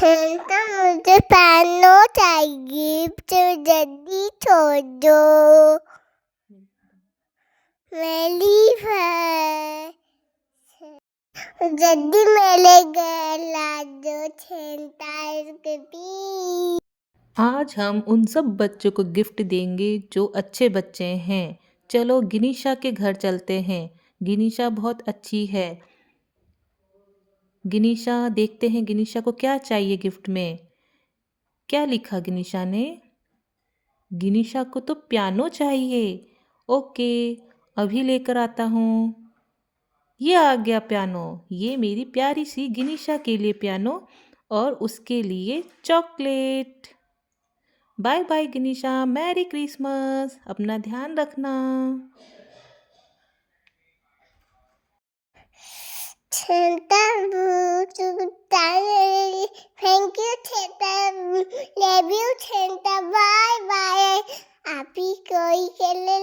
तो मुझे पियानो चाहिए तो जल्दी छोड़ दो मेरी है जल्दी मेरे घर ला दो छेंटा प्लीज। आज हम उन सब बच्चों को गिफ्ट देंगे जो अच्छे बच्चे हैं। चलो गिनीशा के घर चलते हैं। गिनीशा बहुत अच्छी है। गिनीशा देखते हैं गिनीशा को क्या चाहिए गिफ्ट में। क्या लिखा गिनीशा ने? गिनीशा को तो पियानो चाहिए। ओके, अभी लेकर आता हूँ। ये आ गया पियानो। ये मेरी प्यारी सी गिनीशा के लिए पियानो और उसके लिए चॉकलेट। बाय बाय गिनीशा, मैरी क्रिसमस। अपना ध्यान रखना। छेंटा थैंक यू छेंटा लव यू छेंटा बाय बाय आप ही कोई के लिए